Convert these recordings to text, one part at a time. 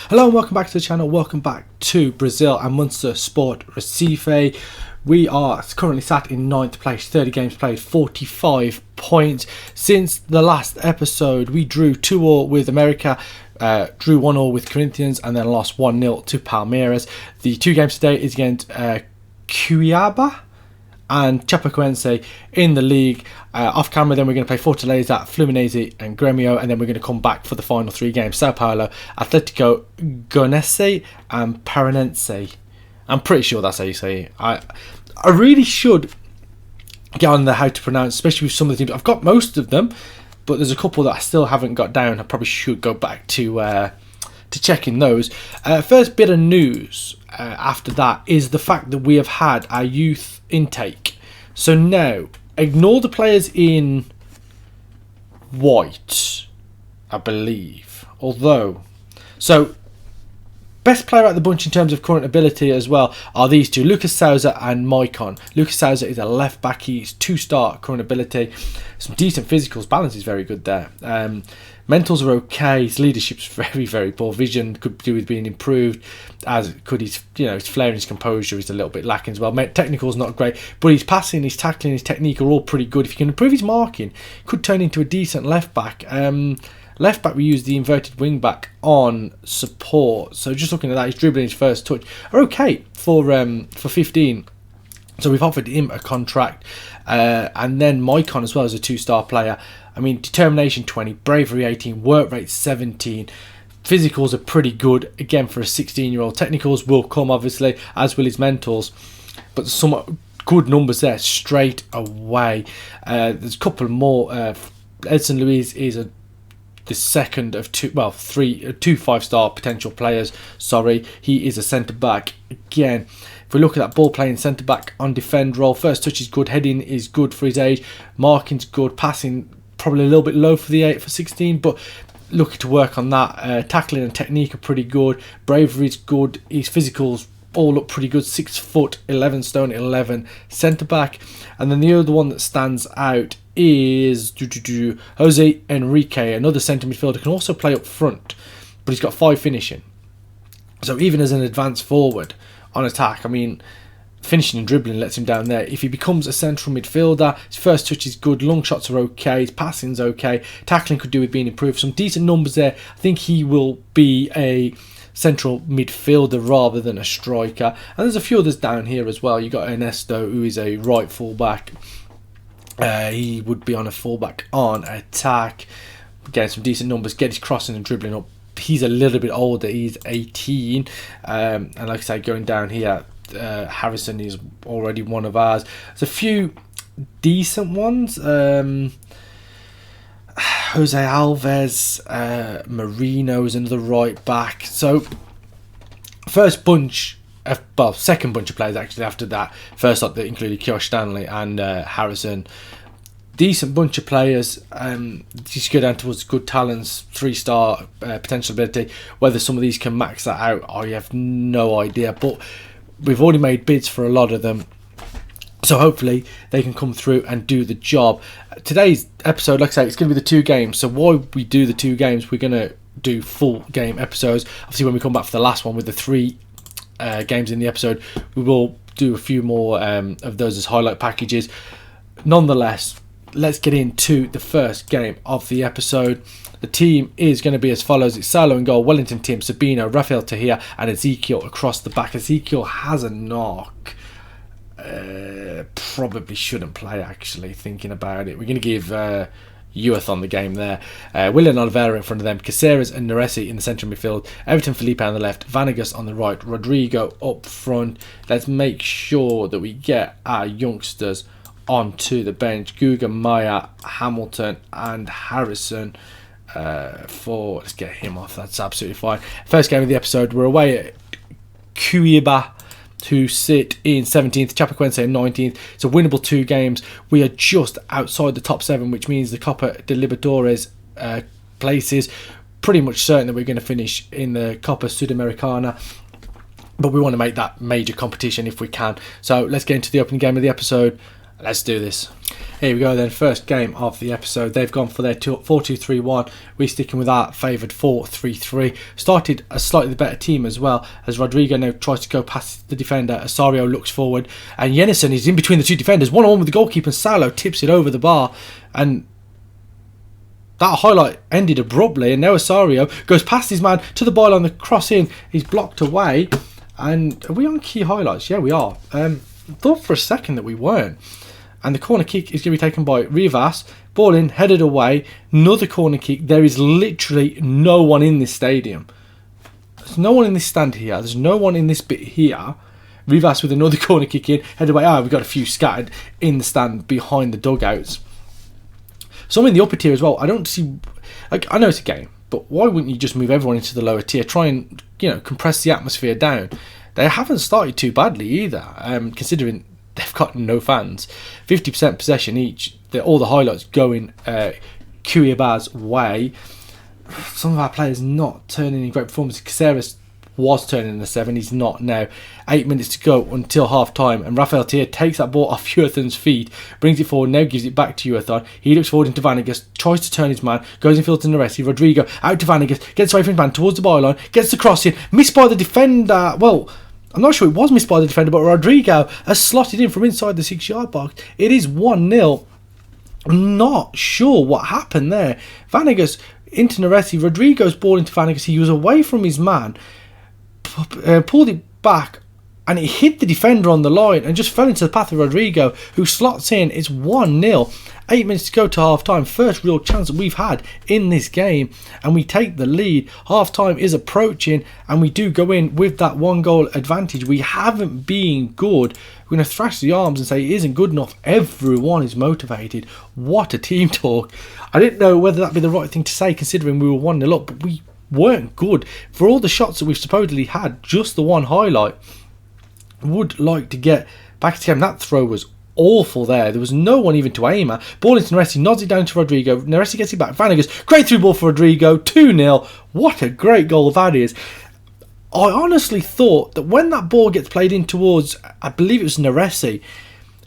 Hello and welcome back to the channel. Welcome back to Brazil and Munster Sport Recife. We are currently sat in 9th place, 30 games played, 45 points. Since the last episode, we drew 2-2 with America, drew 1-1 with Corinthians, and then lost 1-0 to Palmeiras. The two games today is against Cuiabá and Chapecoense in the league. Off camera, then we're going to play Fortaleza, Fluminense and Grêmio, and then we're going to come back for the final three games: Sao Paulo, Atlético Goianiense and Paranense. I'm pretty sure that's how you say it. I really should get on the how to pronounce, especially with some of the teams. I've got most of them, but there's a couple that I still haven't got down. I probably should go back to checking those. First bit of news after that is the fact that we have had our youth intake. So now, ignore the players in white, I believe. So best player out of the bunch in terms of current ability as well are these two, Lucas Souza and Maicon. Lucas Souza is a left back. He's 2-star current ability. Some decent physicals. Balance is very good there. Mentals are okay. His leadership's very, very poor. Vision could do with being improved, as could his flair and his composure is a little bit lacking as well. Technical's not great, but his passing, his tackling, his technique are all pretty good. If you can improve his marking, could turn into a decent left back. Left back, we use the inverted wing back on support. So just looking at that, his dribbling, his first touch are okay for 15. So we've offered him a contract, and then Maicon as well as a 2-star player. I mean, determination 20, bravery 18, work rate 17. Physicals are pretty good again for a 16-year-old. Technicals will come obviously, as will his mentals, but some good numbers there straight away. There's a couple more. Edson Luiz is the second of two 5-star potential players. He is a centre back again. If we look at that ball playing centre back on defend role, first touch is good, heading is good for his age, marking's good, passing probably a little bit low for the 8 for 16, but looking to work on that. Tackling and technique are pretty good, bravery's good, his physicals all look pretty good. 6 foot 11 stone 11 centre back. And then the other one that stands out is Jose Enrique, another centre midfielder, can also play up front, but he's got 5 finishing. So even as an advanced forward on attack, I mean, finishing and dribbling lets him down there. If he becomes a central midfielder, his first touch is good, long shots are okay, his passing's okay, tackling could do with being improved. Some decent numbers there. I think he will be a central midfielder rather than a striker. And there's a few others down here as well. You got Ernesto, who is a right fullback. He would be on a fullback on attack. Getting some decent numbers, get his crossing and dribbling up. He's a little bit older, he's 18. And like I say, going down here, Harrison is already one of ours. There's a few decent ones. Jose Alves, Marino is another right back. So second bunch of players actually after that. First up, that included Kyo Stanley and Harrison. Decent bunch of players. Just go down towards good talents, 3-star potential ability. Whether some of these can max that out, I have no idea. But we've already made bids for a lot of them, so hopefully they can come through and do the job. Today's episode, like I say, it's going to be the 2 games. So while we do the 2 games, we're going to do full game episodes. Obviously, when we come back for the last one with the 3 games in the episode, we will do a few more of those as highlight packages. Nonetheless, let's get into the first game of the episode. The team is going to be as follows. It's Salo in goal, Wellington, Tim, Sabino, Rafael Tahir and Ezekiel across the back. Ezekiel has a knock. Probably shouldn't play, actually, thinking about it. We're going to give Youth on the game there. Willian Oliveira in front of them. Caceres and Neresi in the central midfield. Everton Felipe on the left. Vanagas on the right. Rodrigo up front. Let's make sure that we get our youngsters onto the bench. Guga, Maya, Hamilton and Harrison. Let's get him off. That's absolutely fine. First game of the episode, we're away at Cuiabá, who sit in 17th, Chapecoense in 19th. It's a winnable 2 games. We are just outside the top 7, which means the Copa de Libertadores places. Pretty much certain that we're going to finish in the Copa Sudamericana, but we want to make that major competition if we can. So let's get into the opening game of the episode. Let's do this. Here we go then, first game of the episode. They've gone for their 4-2-3-1. We're sticking with our favoured 4-3-3. Started a slightly better team as well, as Rodrigo now tries to go past the defender. Osorio looks forward, and Jenison is in between the two defenders. 1-on-1 with the goalkeeper, and Salo tips it over the bar. And that highlight ended abruptly, and now Osorio goes past his man to the byline. The cross in is blocked away. And are we on key highlights? Yeah, we are. Thought for a second that we weren't. And the corner kick is going to be taken by Rivas. Ball in, headed away. Another corner kick. There is literally no one in this stadium. There's no one in this stand here. There's no one in this bit here. Rivas with another corner kick in, headed away. We've got a few scattered in the stand behind the dugouts. Some in the upper tier as well. I don't see... I know it's a game, but why wouldn't you just move everyone into the lower tier? Try and, compress the atmosphere down. They haven't started too badly either, considering they've got no fans. 50% possession each. All the highlights going Cuiabá's way. Some of our players not turning in great performances. Caceres was turning in the 7. He's not now. 8 minutes to go until half time. And Rafael Tia takes that ball off Uethon's feet. Brings it forward. Now gives it back to Uethon. He looks forward into Vanegas. Tries to turn his man. Goes in field to Neresi. Rodrigo out to Vanegas. Gets away from his man towards the byline. Gets the cross in. Missed by the defender. Well, I'm not sure it was missed by the defender, but Rodrigo has slotted in from inside the 6-yard box. It is 1-0. I'm not sure what happened there. Vanegas into Neresi. Rodrigo's ball into Vanegas. He was away from his man. Pulled it back. And it hit the defender on the line and just fell into the path of Rodrigo, who slots in. It's 1-0. 8 minutes to go to half-time. First real chance that we've had in this game. And we take the lead. Half-time is approaching. And we do go in with that 1-goal advantage. We haven't been good. We're going to thrash the arms and say it isn't good enough. Everyone is motivated. What a team talk. I didn't know whether that'd be the right thing to say, considering we were 1-0 up. But we weren't good. For all the shots that we've supposedly had, just the one highlight. Would like to get back to the game. That throw was awful there. There was no one even to aim at. Ball into Neresi, nods it down to Rodrigo. Neresi gets it back. Vanegas, great through ball for Rodrigo. 2-0. What a great goal that is. I honestly thought that when that ball gets played in towards, I believe it was Neresi,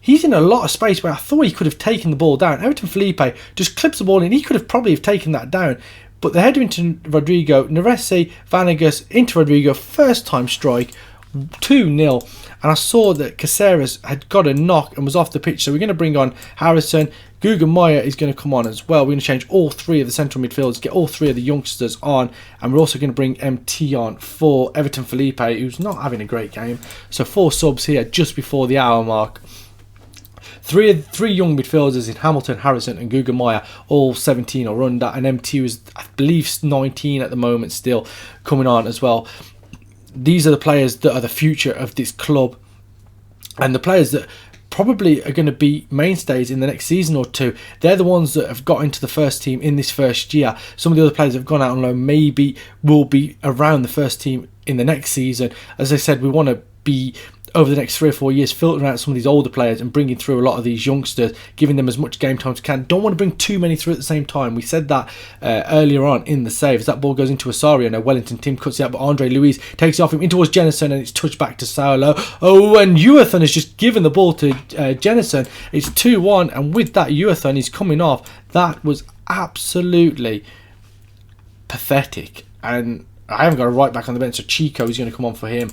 he's in a lot of space where I thought he could have taken the ball down. Everton Felipe just clips the ball in. He could have probably have taken that down. But the header into Rodrigo, Neresi, Vanegas into Rodrigo. First time strike. 2-0, and I saw that Caceres had got a knock and was off the pitch, so we're going to bring on Harrison. Guggenmeier is going to come on as well. We're going to change all 3 of the central midfielders, get all 3 of the youngsters on, and we're also going to bring MT on for Everton Felipe, who's not having a great game. So 4 subs here just before the hour mark. Three young midfielders in Hamilton, Harrison and Guggenmeier, all 17 or under, and MT was, I believe, 19 at the moment still, coming on as well. These are the players that are the future of this club, and the players that probably are going to be mainstays in the next season or two. They're the ones that have got into the first team in this first year. Some of the other players that have gone out on loan maybe will be around the first team in the next season. As I said, we want to be, over the next 3 or 4 years, filtering out some of these older players and bringing through a lot of these youngsters, giving them as much game time as we can. Don't want to bring too many through at the same time. We said that earlier on in the save. As that ball goes into Osorio, now Wellington Tim cuts it out, but Andre Luis takes it off him in towards Jenison, and it's touched back to Saulo. Oh, and Uethon has just given the ball to Jenison. It's 2-1, and with that, Uethon is coming off. That was absolutely pathetic, and I haven't got a right back on the bench, so Chico is going to come on for him.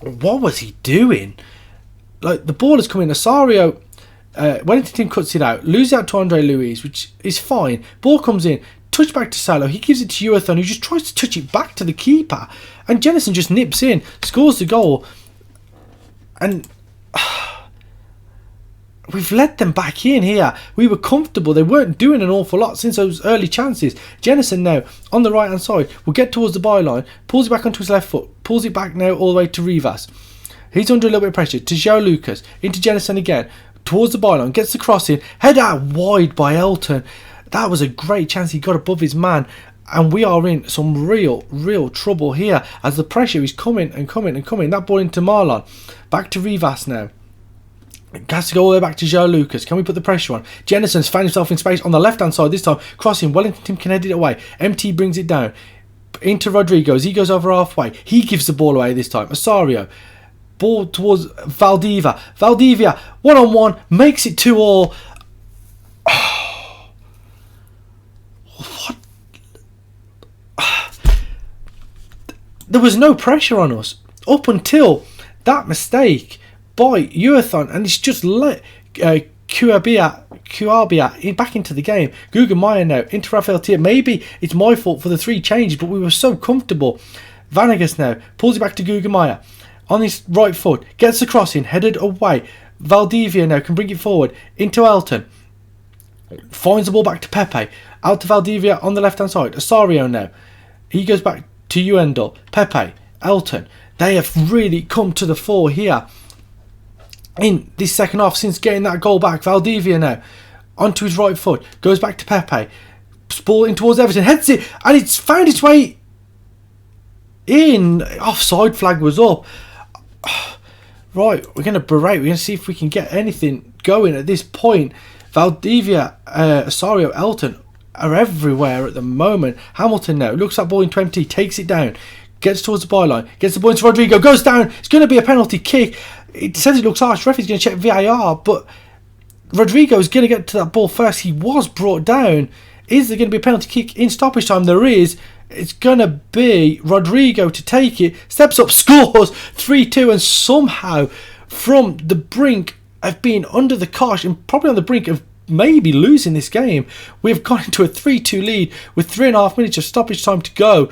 What was he doing? Like, the ball is coming. Osorio, Wellington Tim cuts it out, loses out to Andre Luis, which is fine. Ball comes in, touch back to Salo. He gives it to Uethon, who just tries to touch it back to the keeper, and Jenison just nips in, scores the goal, and we've let them back in here. We were comfortable. They weren't doing an awful lot since those early chances. Jenison now on the right hand side will get towards the byline, pulls it back onto his left foot, pulls it back now all the way to Rivas. He's under a little bit of pressure to João Lucas, into Jenison again, towards the byline, gets the cross in, head out wide by Elton. That was a great chance. He got above his man, and we are in some real trouble here as the pressure is coming and coming and coming. That ball into Marlon, back to Rivas now. Has to go all the way back to João Lucas. Can we put the pressure on? Jenison's found himself in space on the left hand side this time. Crossing. Wellington Tim can head it away. MT brings it down into Rodrigo as he goes over halfway. He gives the ball away this time. Osorio Ball towards Valdivia. Valdivia, 1-on-1, makes it 2-all. What? There was no pressure on us up until that mistake by Uathon, and it's just let Kuabia back into the game. Guggenmeier now into Rafael Tia. Maybe it's my fault for the 3 changes, but we were so comfortable. Vanegas now pulls it back to Guggenmeier on his right foot, gets the crossing, headed away. Valdivia now can bring it forward into Elton. Finds the ball back to Pepe. Out to Valdivia on the left hand side. Osorio now. He goes back to Uendel. Pepe, Elton. They have really come to the fore here in this second half since getting that goal back. Valdivia now onto his right foot, goes back to Pepe, ball in towards Everton, heads it, and it's found its way in. Offside flag was up. Right, we're going to berate. We're going to see if we can get anything going at this point. Valdivia, Osorio, Elton are everywhere at the moment. Hamilton now looks at ball into empty, takes it down, gets towards the byline, gets the ball into Rodrigo, goes down. It's going to be a penalty kick. It says it looks harsh. Referee's going to check VAR, but Rodrigo is going to get to that ball first. He was brought down. Is there going to be a penalty kick in stoppage time? There is. It's going to be Rodrigo to take it. Steps up, scores 3-2, and somehow from the brink of being under the cosh and probably on the brink of maybe losing this game, we've gone into a 3-2 lead with 3.5 minutes of stoppage time to go.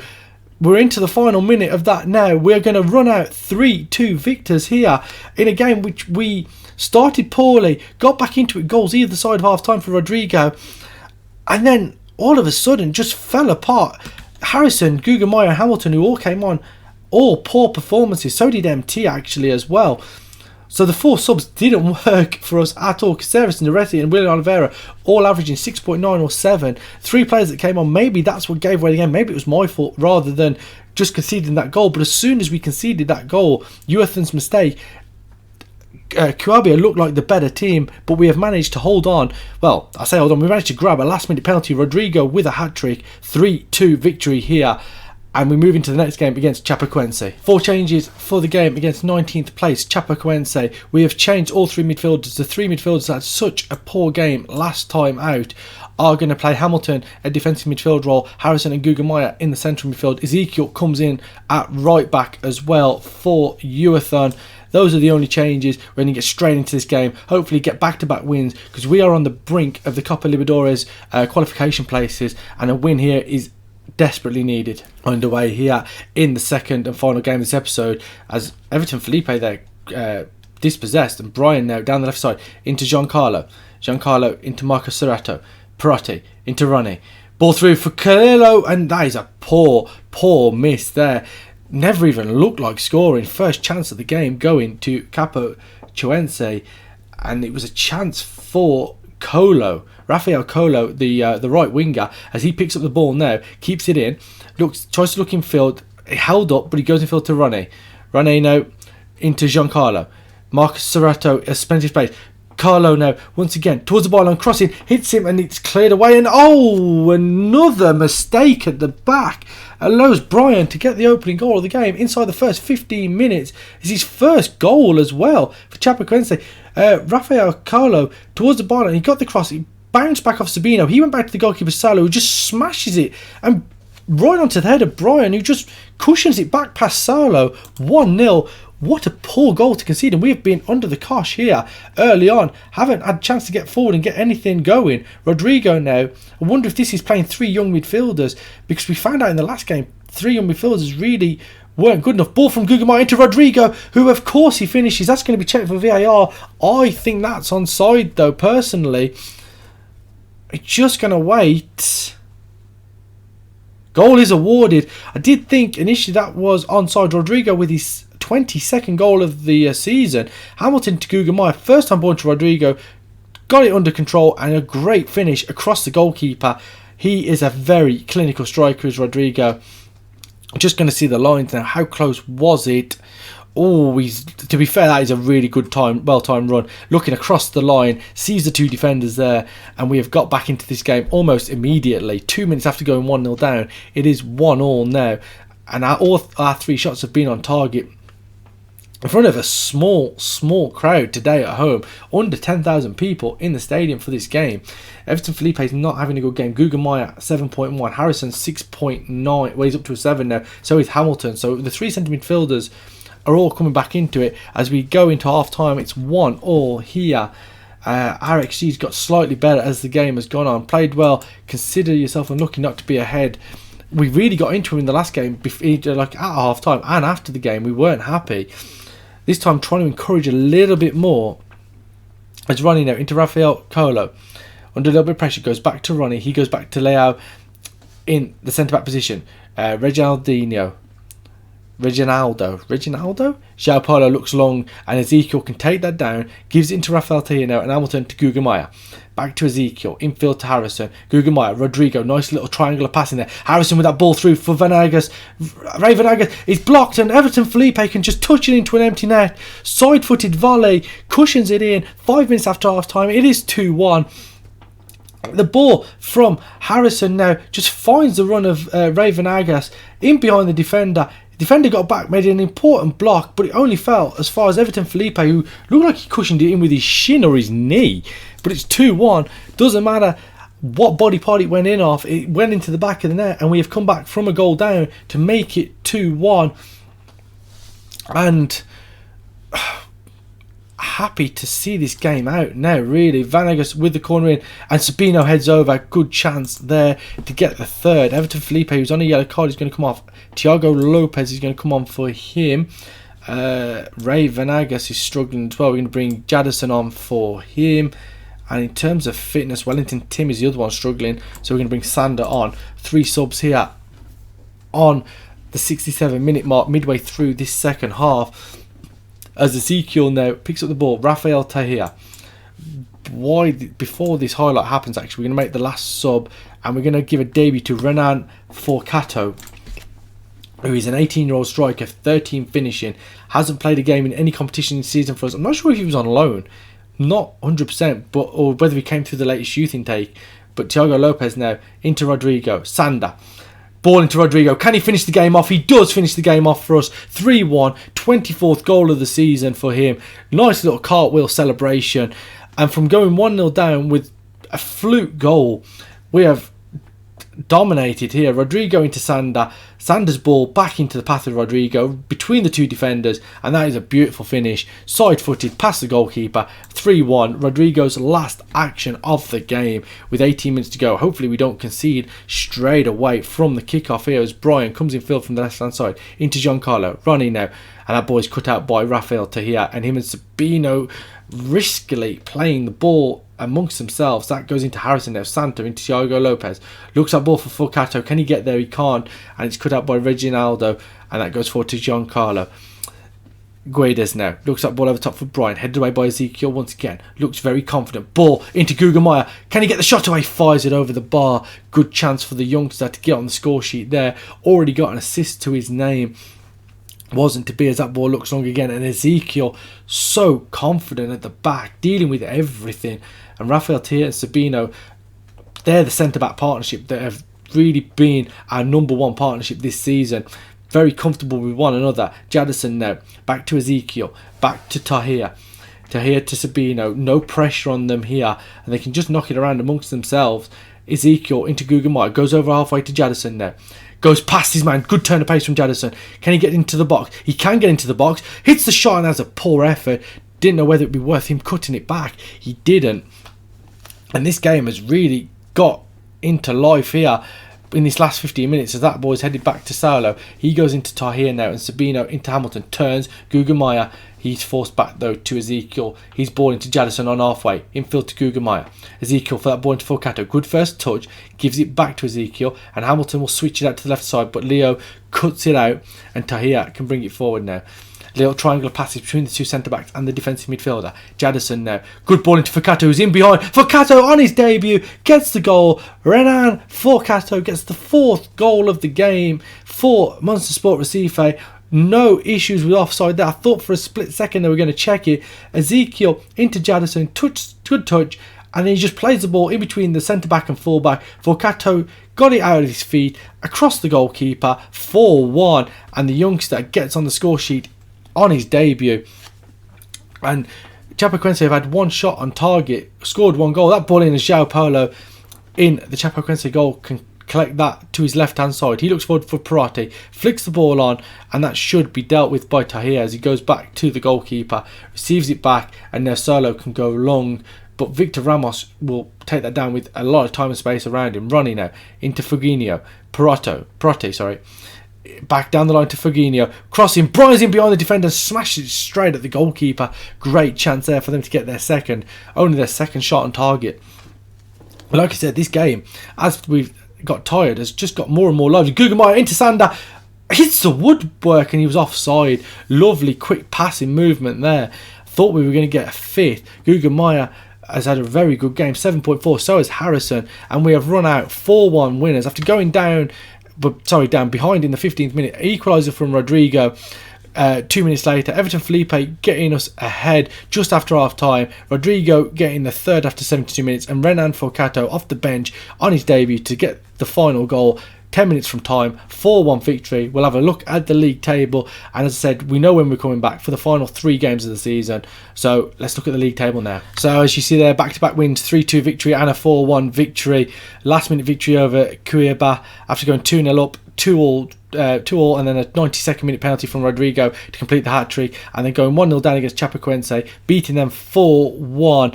We're into the final minute of that now. We're going to run out 3-2 victors here in a game which we started poorly, got back into it, goals either side of half time for Rodrigo, and then all of a sudden just fell apart. Harrison, Guggenmeier, Hamilton, who all came on, all poor performances. So did MT actually as well. So the 4 subs didn't work for us at all. Caceres, Neretti and William Oliveira all averaging 6.9 or 7. 3 players that came on, maybe that's what gave away the game. Maybe it was my fault rather than just conceding that goal. But as soon as we conceded that goal, Uathon's mistake, Kuabia looked like the better team, but we have managed to hold on. Well, I say hold on, we managed to grab a last minute penalty. Rodrigo with a hat-trick, 3-2 victory here. And we move into the next game against Chapecoense. 4 changes for the game against 19th place Chapecoense. We have changed all 3 midfielders. The 3 midfielders that had such a poor game last time out are going to play Hamilton a defensive midfield role, Harrison and Guggenmeier in the central midfield. Ezekiel comes in at right back as well for Uathon. Those are the only changes. We're going to get straight into this game. Hopefully get back-to-back wins because we are on the brink of the Copa Libertadores qualification places, and a win here is desperately needed. Underway here in the second and final game of this episode as Everton Felipe there dispossessed, and Brian now down the left side into Giancarlo into Marcos Serrato, Perotti into Ronnie, ball through for Carrillo, and that is a poor miss there. Never even looked like scoring. First chance of the game going to Chapecoense, and it was a chance for Colo, Rafael Colo, the right winger, as he picks up the ball now, keeps it in, tries to look in field, held up, but he goes in field to Ronnie now into Giancarlo. Marcos Serrato has plenty of space. Carlo now, once again, towards the byline, crossing, hits him, and it's cleared away, and another mistake at the back allows Brian to get the opening goal of the game inside the first 15 minutes. It's his first goal as well for Chapecoense. Rafael Carlo towards the byline, he got the cross, he bounced back off Sabino, he went back to the goalkeeper Salo, who just smashes it, and right onto the head of Brian, who just cushions it back past Salo. 1-0. What a poor goal to concede, and we've been under the cosh here early on. Haven't had a chance to get forward and get anything going. Rodrigo now, I wonder if this is playing 3 young midfielders, because we found out in the last game 3 young midfielders really weren't good enough. Ball from Guggenmeier into Rodrigo, who of course he finishes. That's going to be checked for VAR. I think that's onside though, personally. It's just going to wait. Goal is awarded. I did think initially that was onside. Rodrigo with his 22nd goal of the season. Hamilton to Guggenmeier, first time ball to Rodrigo, got it under control, and a great finish across the goalkeeper. He is a very clinical striker, is Rodrigo. Just going to see the lines now. How close was it? Oh, to be fair, that is a really good well-timed run. Looking across the line, sees the 2 defenders there, and we have got back into this game almost immediately. 2 minutes after going 1-0 down, it is 1-1 now, and all our 3 shots have been on target. in front of a small crowd today at home, under 10,000 people in the stadium for this game. Everton Felipe is not having a good game. Guggenmeyer 7.1, Harrison 6.9, well, he's up to a 7 now, so is Hamilton. So the three centre midfielders are all coming back into it. As we go into half time, it's 1-1 here. Our XG's got slightly better as the game has gone on. Played well. Consider yourself unlucky not to be ahead. We really got into him in the last game, like at half time and after the game. We weren't happy. This time trying to encourage a little bit more. It's Ronnie now into Rafael Colo. Under a little bit of pressure, goes back to Ronnie. He goes back to Leao in the centre-back position. Reginaldo. João Paulo looks long and Ezekiel can take that down. Gives it into Rafael Tejano and Hamilton to Guggenmeyer. Back to Ezekiel. Infield to Harrison. Guggenmeyer. Rodrigo. Nice little triangular passing there. Harrison with that ball through for Venegas. Ray Venegas is blocked and Everton Felipe can just touch it into an empty net. Side-footed volley. Cushions it in. 5 minutes after half-time. It is 2-1. The ball from Harrison now just finds the run of Ray Venegas in behind the defender. The defender got back, made an important block, but it only fell as far as Everton Felipe, who looked like he cushioned it in with his shin or his knee. But it's 2-1. Doesn't matter what body part it went in off. It went into the back of the net, and we have come back from a goal down to make it 2-1. And happy to see this game out now, really. Venegas with the corner in, and Sabino heads over. Good chance there to get the third. Everton Felipe, who's on a yellow card, is going to come off. Thiago Lopez is going to come on for him. Ray Venegas is struggling as well. We're going to bring Jadison on for him. And in terms of fitness, Wellington Tim is the other one struggling, so we're going to bring Sander on. 3 subs here on the 67-minute mark, midway through this second half. As Ezekiel now picks up the ball, Rafael Tejea. Before this highlight happens, actually, we're going to make the last sub, and we're going to give a debut to Renan Forcato, who is an 18-year-old striker, 13 finishing, hasn't played a game in any competition this season for us. I'm not sure if he was on loan, not 100%, or whether he came through the latest youth intake. But Thiago Lopez now into Rodrigo. Sander. Ball into Rodrigo. Can he finish the game off? He does finish the game off for us. 3-1. 24th goal of the season for him. Nice little cartwheel celebration. And from going 1-0 down with a fluke goal, we have dominated here. Rodrigo into Sander. Sander's ball back into the path of Rodrigo between the two defenders, and that is a beautiful finish. Side-footed past the goalkeeper. 3-1. Rodrigo's last action of the game with 18 minutes to go. Hopefully we don't concede straight away from the kickoff here as Brian comes in field from the left-hand side into Giancarlo. Ronnie now, and that ball's cut out by Rafael Tejea, and him and Sabino riskily playing the ball amongst themselves. That goes into Harrison now. Santo into Thiago Lopez. Looks at ball for Forcato. Can he get there? He can't. And it's cut out by Reginaldo. And that goes forward to Giancarlo. Guedes now. Looks at ball over top for Brian. Headed away by Ezekiel once again. Looks very confident. Ball into Guggenmeyer. Can he get the shot away? Fires it over the bar. Good chance for the youngster to get on the score sheet there. Already got an assist to his name. Wasn't to be as that ball looks long again, and Ezekiel so confident at the back, dealing with everything. And Rafael Tia and Sabino, they're the centre-back partnership that have really been our number one partnership this season. Very comfortable with one another. Jadison now, back to Ezekiel, back to Tahir to Sabino, no pressure on them here, and they can just knock it around amongst themselves. Ezekiel into Guggenmeyer, goes over halfway to Jadison now. Goes past his man. Good turn of pace from Jadison. Can he get into the box? He can get into the box. Hits the shot and has a poor effort. Didn't know whether it'd be worth him cutting it back. He didn't. And this game has really got into life here in this last 15 minutes as that ball is headed back to Saulo. He goes into Tahir now and Sabino into Hamilton. Turns. Guggenmeyer. He's forced back though to Ezekiel. He's ball into Jadison on halfway. Infield to Guggenmeyer. Ezekiel for that ball into Forcato. Good first touch. Gives it back to Ezekiel. And Hamilton will switch it out to the left side. But Leo cuts it out. And Tahir can bring it forward now. Little triangular passes between the two centre-backs and the defensive midfielder. Jadison now. Good ball into Forcato, who's in behind. Forcato on his debut. Gets the goal. Renan Forcato gets the 4th goal of the game for Monster Sport Recife. No issues with offside there. I thought for a split second they were going to check it. Ezekiel into Jadison. Good touch. And then he just plays the ball in between the centre-back and full-back. Forcato got it out of his feet. Across the goalkeeper. 4-1. And the youngster gets on the score sheet on his debut. And Chapecoense have had one shot on target, scored one goal. That ball in as João Paulo in the Chapecoense goal can collect that to his left hand side. He looks forward for Perotti, flicks the ball on, and that should be dealt with by Tahir as he goes back to the goalkeeper, receives it back, and now Solo can go long, but Victor Ramos will take that down with a lot of time and space around him. Ronnie now into Fuginho, Perotti, back down the line to Fuginho, crossing, Brian's in behind the defender, smashes it straight at the goalkeeper. Great chance there for them to get their second shot on target. But like I said, this game, as we've got tired, has just got more and more lives. Guggenmeier into Sander, hits the woodwork and he was offside. Lovely quick passing movement there. Thought we were going to get a fifth. Guggenmeier has had a very good game, 7.4, so has Harrison, and we have run out 4-1 winners after going down behind in the 15th minute. Equaliser from Rodrigo. 2 minutes later, Everton Felipe getting us ahead just after half time. Rodrigo getting the third after 72 minutes, and Renan Forcato off the bench on his debut to get the final goal. 10 minutes from time, 4-1 victory. We'll have a look at the league table, and as I said, we know when we're coming back for the final 3 games of the season. So let's look at the league table now. So as you see there, back-to-back wins, 3-2 victory and a 4-1 victory. Last minute victory over Cuiabá after going 2-0 up, 2-all, and then a 92nd minute penalty from Rodrigo to complete the hat-trick, and then going 1-0 down against Chapecoense, beating them 4-1.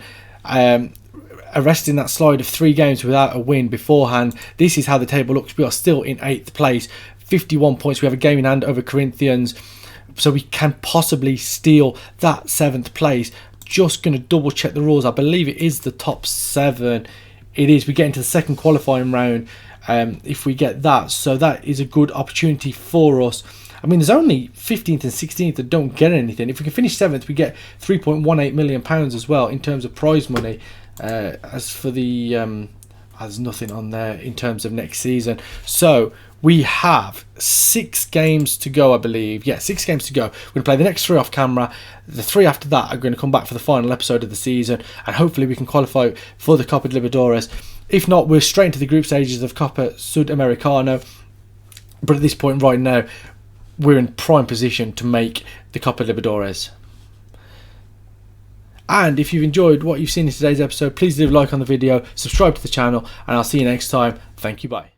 Arresting that slide of 3 games without a win beforehand. This is how the table looks. We are still in 8th place, 51 points. We have a game in hand over Corinthians, so we can possibly steal that 7th place. Just going to double check the rules. I believe it is the top 7. It is. We get into the second qualifying round if we get that, so that is a good opportunity for us. I mean, there's only 15th and 16th that don't get anything. If we can finish 7th, we get £3.18 million as well in terms of prize money. As for the there's nothing on there in terms of next season. So we have 6 games to go, I believe. Yeah, 6 games to go. We're going to play the next 3 off camera. The 3 after that are going to come back for the final episode of the season, and hopefully we can qualify for the Copa Libertadores. If not, we're straight into the group stages of Copa Sudamericana. But at this point right now, we're in prime position to make the Copa Libertadores. And if you've enjoyed what you've seen in today's episode, please leave a like on the video, subscribe to the channel, and I'll see you next time. Thank you, bye.